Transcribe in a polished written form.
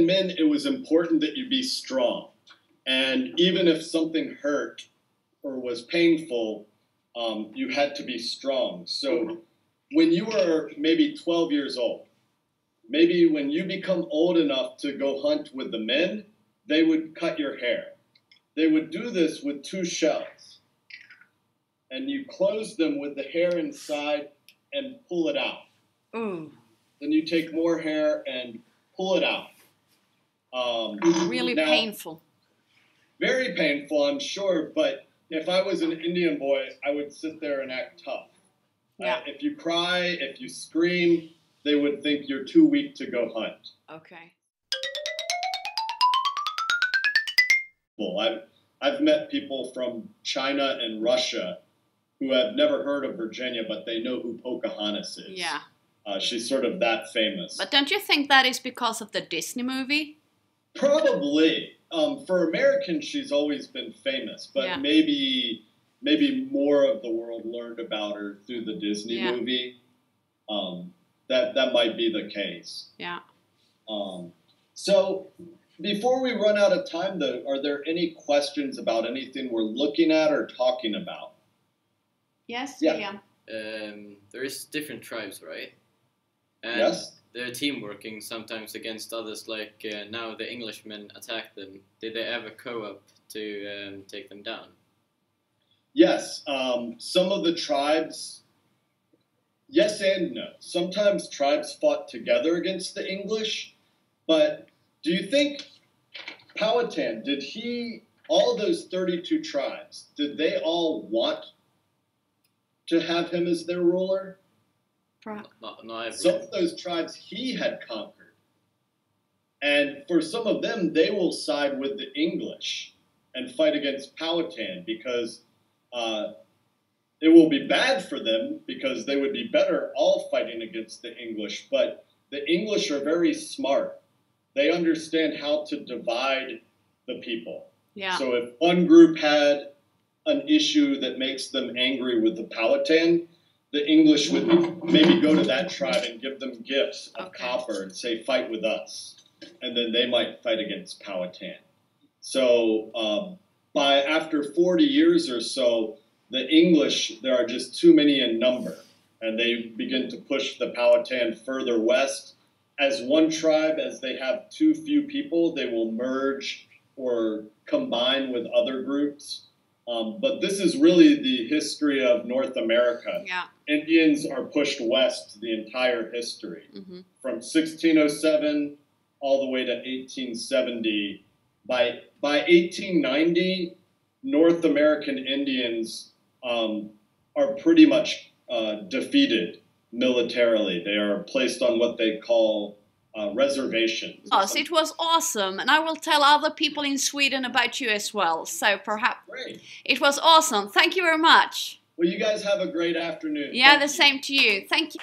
Powhatan men, it was important that you be strong. And even if something hurt or was painful, you had to be strong. So when you were maybe 12 years old, maybe when you become old enough to go hunt with the men, they would cut your hair. They would do this with 2 shells. And you close them with the hair inside and pull it out. Ooh. Then you take more hair and pull it out. Really painful. Very painful, I'm sure, but if I was an Indian boy, I would sit there and act tough. Yeah. If you cry, if you scream, they would think you're too weak to go hunt. Okay. Well, I've met people from China and Russia who have never heard of Virginia, but they know who Pocahontas is. Yeah. She's sort of that famous. But don't you think that is because of the Disney movie? Probably. For Americans, she's always been famous, but maybe more of the world learned about her through the Disney movie. That might be the case. Yeah. So before we run out of time, though, are there any questions about anything we're looking at or talking about? Yes, yeah. William. There is different tribes, right? And yes. They're team working sometimes against others, like now the Englishmen attack them. Did they ever co-op to take them down? Yes. Some of the tribes, yes and no. Sometimes tribes fought together against the English, but do you think Powhatan, all those 32 tribes, did they all want to have him as their ruler? Not some of those tribes he had conquered. And for some of them, they will side with the English and fight against Powhatan because it will be bad for them because they would be better all fighting against the English. But the English are very smart. They understand how to divide the people. Yeah. So if one group had an issue that makes them angry with the Powhatan, the English would maybe go to that tribe and give them gifts of copper and say, fight with us. And then they might fight against Powhatan. So after 40 years or so, the English, there are just too many in number. And they begin to push the Powhatan further west. As one tribe, as they have too few people, they will merge or combine with other groups. But this is really the history of North America. Yeah. Indians are pushed west the entire history. From 1607 all the way to 1870. By 1890, North American Indians are pretty much defeated militarily. They are placed on what they call reservations. Yes, it was awesome, and I will tell other people in Sweden about you as well. So perhaps it was awesome. Thank you very much. Well, you guys have a great afternoon. Yeah, the same to you. Thank you.